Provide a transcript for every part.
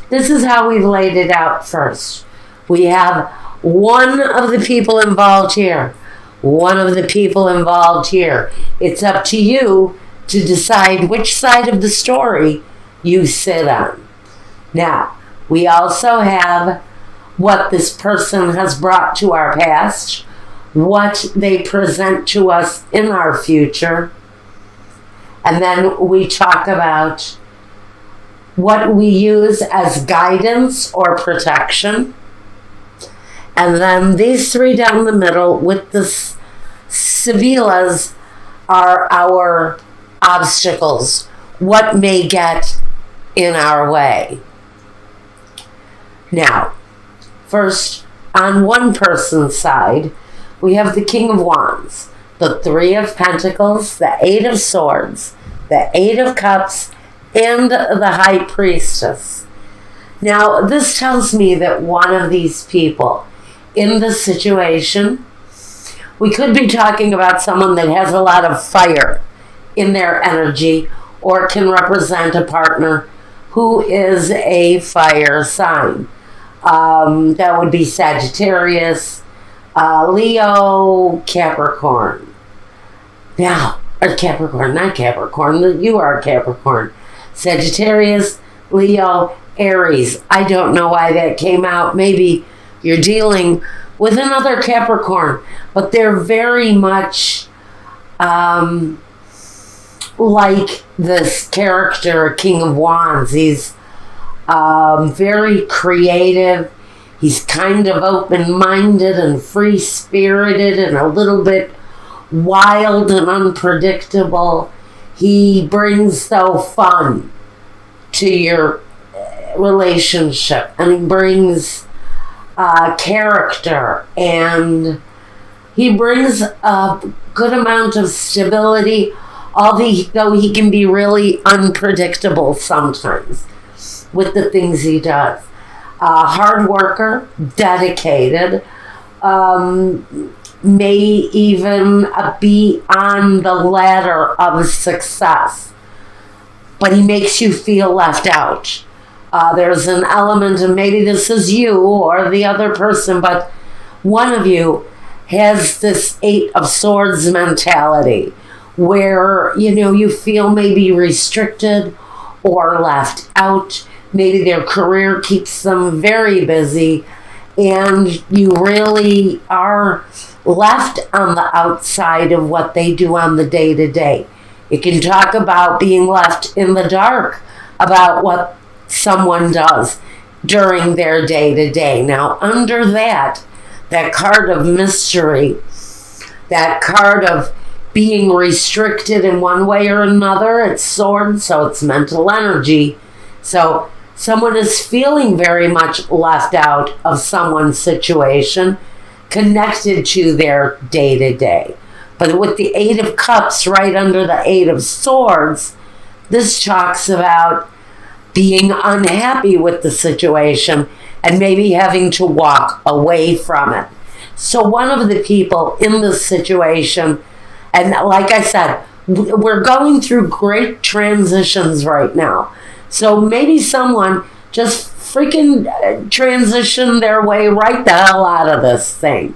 this is how we laid it out first. We have one of the people involved here, one of the people involved here. It's up to you to decide which side of the story you sit on. Now, we also have what this person has brought to our past, what they present to us in our future, and then we talk about what we use as guidance or protection. And then these three down the middle with the Sevillas are our obstacles, what may get in our way. Now, first, on one person's side, we have the King of Wands, the Three of Pentacles, the Eight of Swords, the Eight of Cups, and the High Priestess. Now, this tells me that one of these people in this situation, we could be talking about someone that has a lot of fire in their energy, or can represent a partner who is a fire sign. That would be Sagittarius, Leo, Capricorn. Now, or Capricorn, not Capricorn, you are Capricorn. Sagittarius, Leo, Aries. I don't know why that came out. Maybe you're dealing with another Capricorn, but they're very much like this character, King of Wands. He's very creative. He's kind of open-minded and free-spirited and a little bit wild and unpredictable. He brings, though, fun to your relationship, and he brings character, and he brings a good amount of stability, although he can be really unpredictable sometimes with the things he does. Hard worker, dedicated, may even be on the ladder of success, but he makes you feel left out. There's an element, and maybe this is you or the other person, but one of you has this Eight of Swords mentality where, you feel maybe restricted or left out. Maybe their career keeps them very busy, and you really are left on the outside of what they do on the day-to-day. You can talk about being left in the dark about what someone does during their day-to-day. Now, under that card of mystery, that card of being restricted in one way or another, it's swords, so it's mental energy. So someone is feeling very much left out of someone's situation, connected to their day-to-day. But with the Eight of Cups right under the Eight of Swords, this talks about being unhappy with the situation and maybe having to walk away from it. So one of the people in this situation, and like I said, we're going through great transitions right now. So maybe someone just freaking transitioned their way right the hell out of this thing.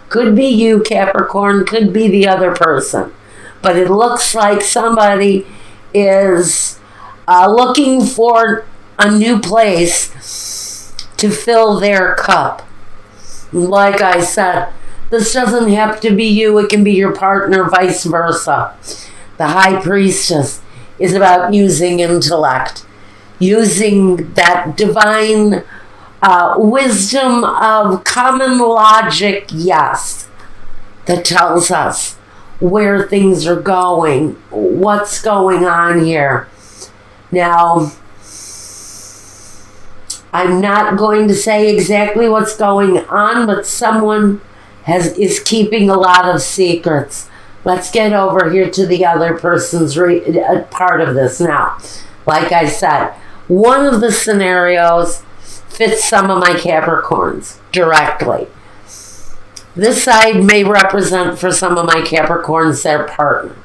Could be you, Capricorn, could be the other person. But it looks like somebody is looking for a new place to fill their cup. Like I said, this doesn't have to be you, it can be your partner, vice versa. The High Priestess is about using intellect, using that divine wisdom of common logic, yes, that tells us where things are going, what's going on here. Now, I'm not going to say exactly what's going on, but someone is keeping a lot of secrets. Let's get over here to the other person's part of this now. Like I said, one of the scenarios fits some of my Capricorns directly. This side may represent for some of my Capricorns their partner.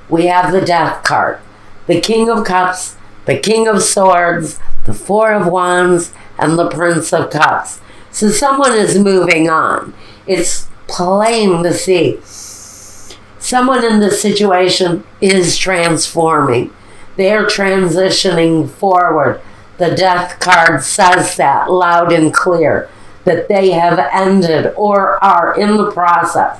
We have the Death card, the King of Cups, the King of Swords, the Four of Wands, and the Prince of Cups. So someone is moving on. It's plain to see. Someone in this situation is transforming. They're transitioning forward. The Death card says that loud and clear, that they have ended or are in the process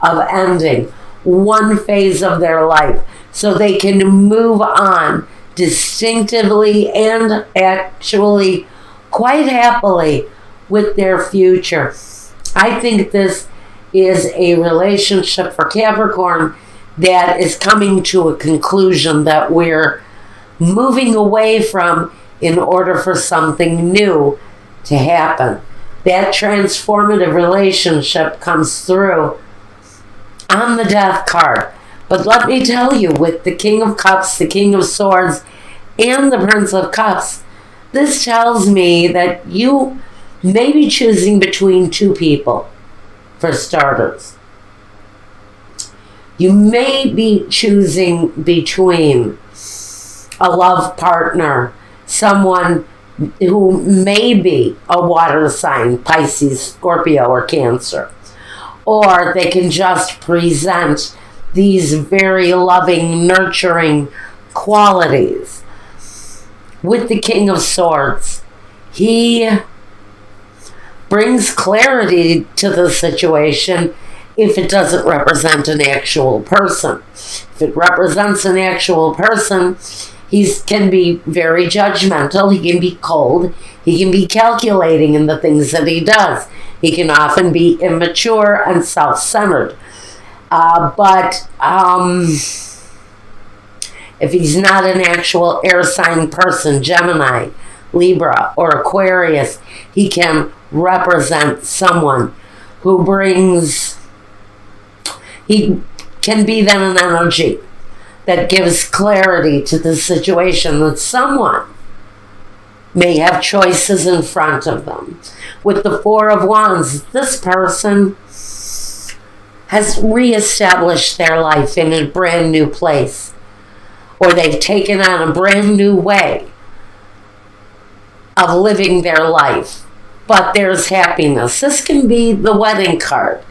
of ending one phase of their life so they can move on distinctively and actually quite happily with their future. I think this is a relationship for Capricorn that is coming to a conclusion that we're moving away from in order for something new to happen. That transformative relationship comes through on the Death card. But let me tell you, with the King of Cups, the King of Swords, and the Prince of Cups, this tells me that you may be choosing between two people, for starters. You may be choosing between a love partner, someone who may be a water sign, Pisces, Scorpio, or Cancer. Or they can just present these very loving, nurturing qualities. With the King of Swords, he brings clarity to the situation if it doesn't represent an actual person. If it represents an actual person, he can be very judgmental, he can be cold, he can be calculating in the things that he does. He can often be immature and self-centered. But if he's not an actual air sign person, Gemini, Libra, or Aquarius, he can represent someone who brings, he can be then an energy that gives clarity to the situation, that someone may have choices in front of them. With the Four of Wands, this person has reestablished their life in a brand new place, or they've taken on a brand new way of living their life. But there's happiness. This can be the wedding card.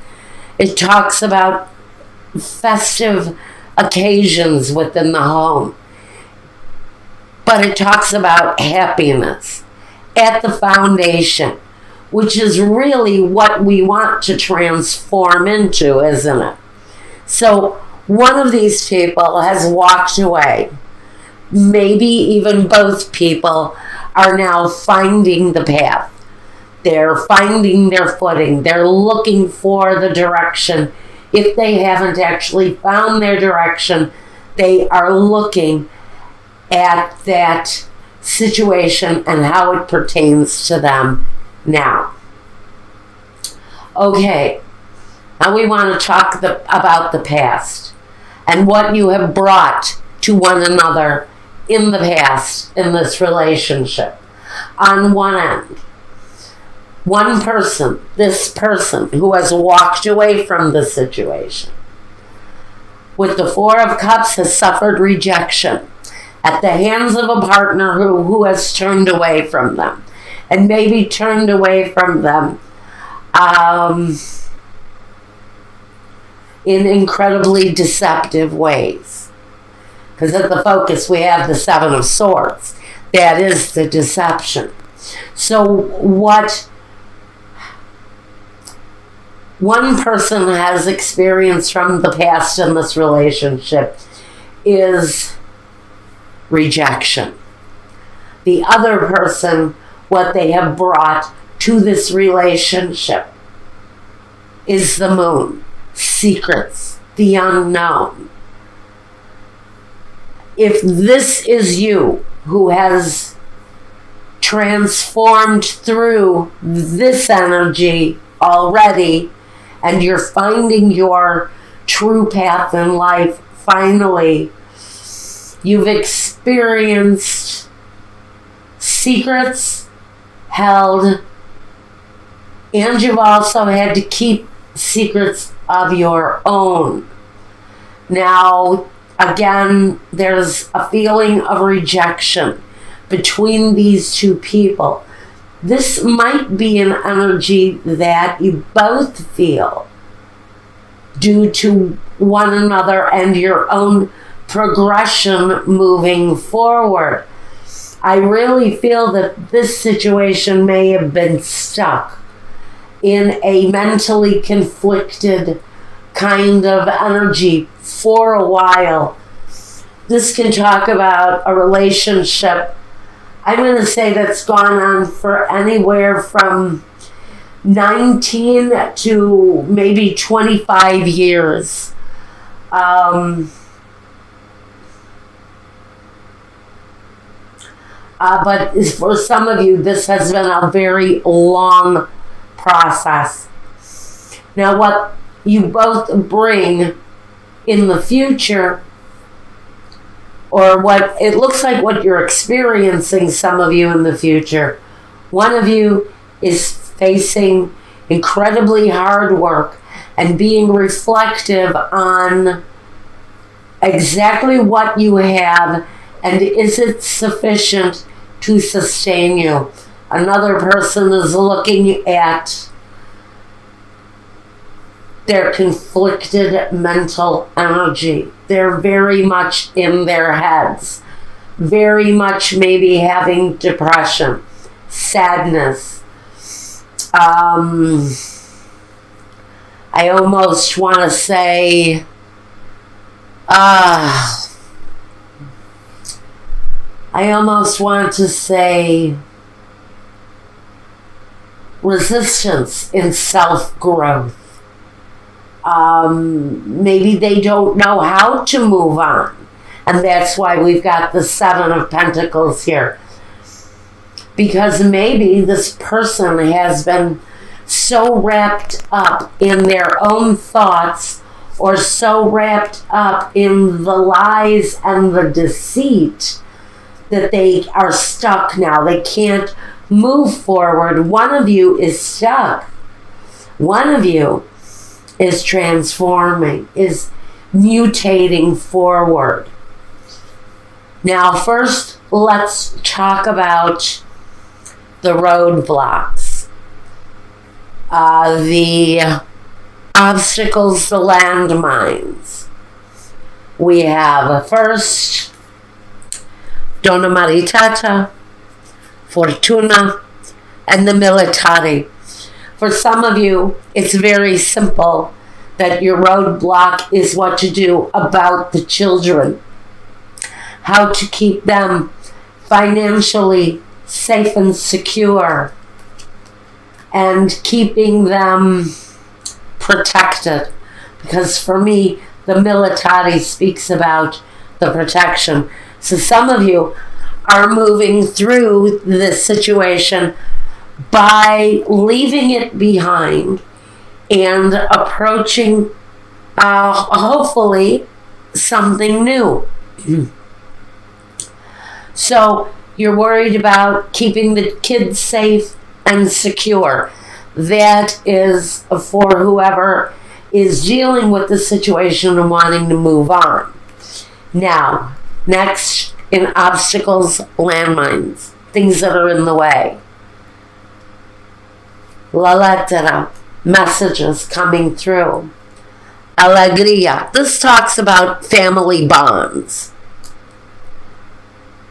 It talks about festive occasions within the home. But it talks about happiness at the foundation, which is really what we want to transform into, isn't it? So one of these people has walked away. Maybe even both people are now finding the path. They're finding their footing. They're looking for the direction. If they haven't actually found their direction, they are looking at that situation and how it pertains to them now. Okay, now we want to talk about the past and what you have brought to one another in the past in this relationship. On one end, one person, this person who has walked away from the situation with the Four of Cups has suffered rejection at the hands of a partner who has turned away from them, and maybe turned away from them in incredibly deceptive ways. Because at the focus we have the Seven of Swords. That is the deception. So what one person has experienced from the past in this relationship is rejection. The other person, what they have brought to this relationship is the Moon, secrets, the unknown. If this is you who has transformed through this energy already, and you're finding your true path in life, finally, you've experienced secrets held, and you've also had to keep secrets of your own. Now, again, there's a feeling of rejection between these two people. This might be an energy that you both feel due to one another and your own progression moving forward. I really feel that this situation may have been stuck in a mentally conflicted kind of energy for a while. This can talk about a relationship, I'm going to say, that's gone on for anywhere from 19 to maybe 25 years. But for some of you, this has been a very long process. Now, what you both bring in the future, or what it looks like what you're experiencing, some of you in the future, one of you is facing incredibly hard work and being reflective on exactly what you have and is it sufficient to sustain you. Another person is looking at their conflicted mental energy. They're very much in their heads, very much maybe having depression, sadness. I almost want to say, resistance in self-growth. Maybe they don't know how to move on. And that's why we've got the Seven of Pentacles here. Because maybe this person has been so wrapped up in their own thoughts, or so wrapped up in the lies and the deceit, that they are stuck now. They can't move forward. One of you is stuck. One of you is transforming, is mutating forward. Now, first, let's talk about the roadblocks, the obstacles, the landmines. We have first, Donna Maritata, Fortuna, and the Militari. For some of you, it's very simple that your roadblock is what to do about the children, how to keep them financially safe and secure, and keeping them protected. Because for me, the Militari speaks about the protection. So some of you are moving through this situation by leaving it behind and approaching, hopefully, something new. So you're worried about keeping the kids safe and secure. That is for whoever is dealing with the situation and wanting to move on. Now, next, in obstacles, landmines, things that are in the way. La lettera, messages coming through. Alegria, this talks about family bonds.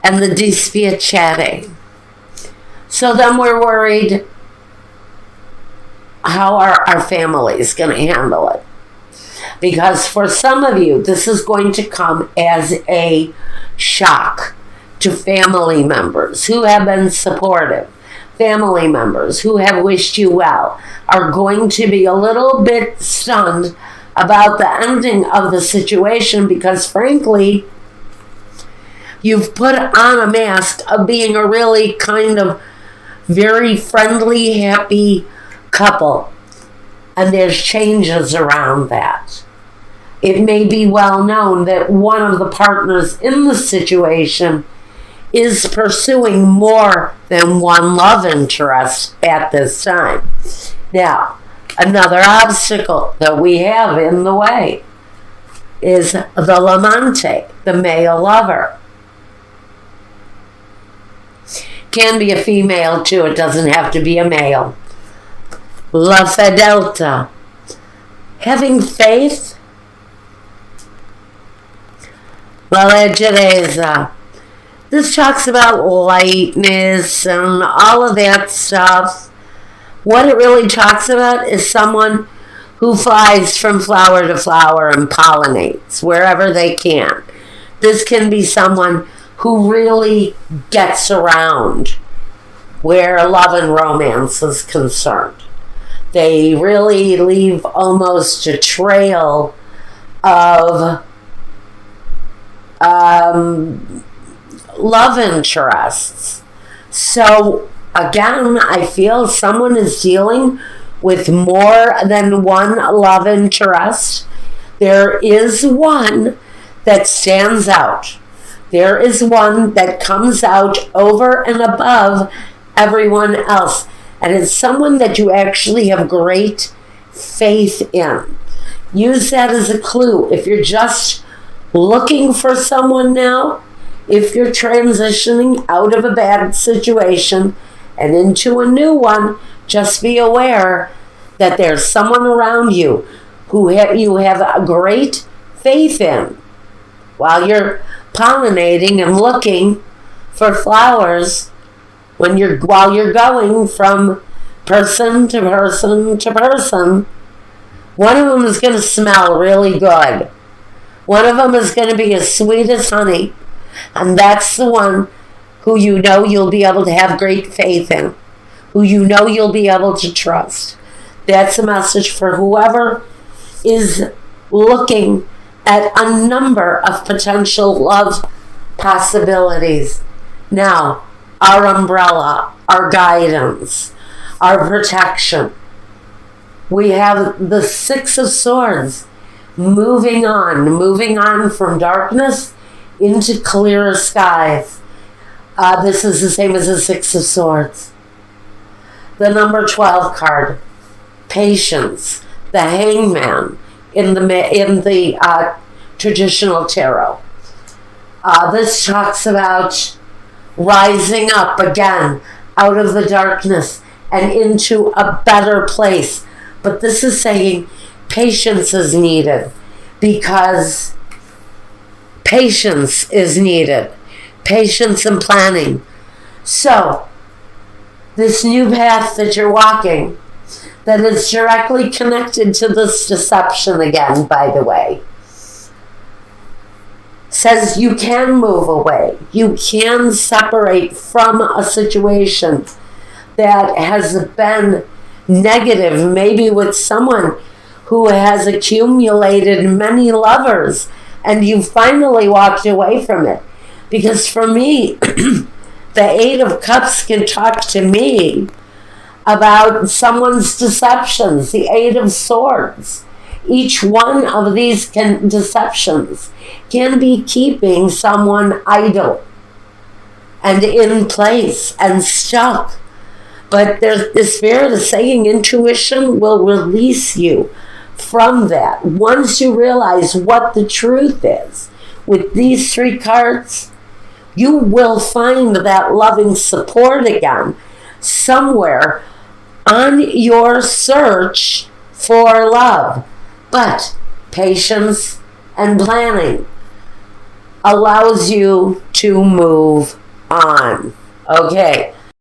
And the dispiacere. So then we're worried, how are our families going to handle it? Because for some of you, this is going to come as a shock to family members who have been supportive. Family members who have wished you well are going to be a little bit stunned about the ending of the situation, because frankly, you've put on a mask of being a really kind of very friendly, happy couple. And there's changes around that. It may be well known that one of the partners in the situation is pursuing more than one love interest at this time. Now, another obstacle that we have in the way is the l'amante, the male lover. can be a female too. It doesn't have to be a male. La Fidelta. Having faith. La Leggerezza. This talks about lightness and all of that stuff. What it really talks about is someone who flies from flower to flower and pollinates wherever they can. This can be someone who really gets around where love and romance is concerned. They really leave almost a trail of love interests. So again, I feel someone is dealing with more than one love interest. There is one that stands out. There is one that comes out over and above everyone else. And it's someone that you actually have great faith in. Use that as a clue. If you're just looking for someone now, if you're transitioning out of a bad situation and into a new one, just be aware that there's someone around you who you have a great faith in. While you're pollinating and looking for flowers, while you're going from person to person to person, one of them is going to smell really good. One of them is going to be as sweet as honey. And that's the one who you know you'll be able to have great faith in, who you know you'll be able to trust. That's a message for whoever is looking at a number of potential love possibilities. Now, our umbrella, our guidance, our protection. We have the Six of Swords moving on from darkness into clearer skies. This is the same as the Six of Swords. The number 12 card, patience, the hangman in the traditional tarot. This talks about rising up again out of the darkness and into a better place. But this is saying patience is needed, because patience is needed. Patience and planning. So, this new path that you're walking, that is directly connected to this deception again, by the way, says you can move away. You can separate from a situation that has been negative, maybe with someone who has accumulated many lovers, and you finally walked away from it. Because for me, the Eight of Cups can talk to me about someone's deceptions. The Eight of Swords. Each one of these deceptions can be keeping someone idle and in place and stuck. But the Spirit is saying intuition will release you from that. Once you realize what the truth is, with these three cards, you will find that loving support again somewhere on your search for love. But patience and planning allows you to move on. Okay,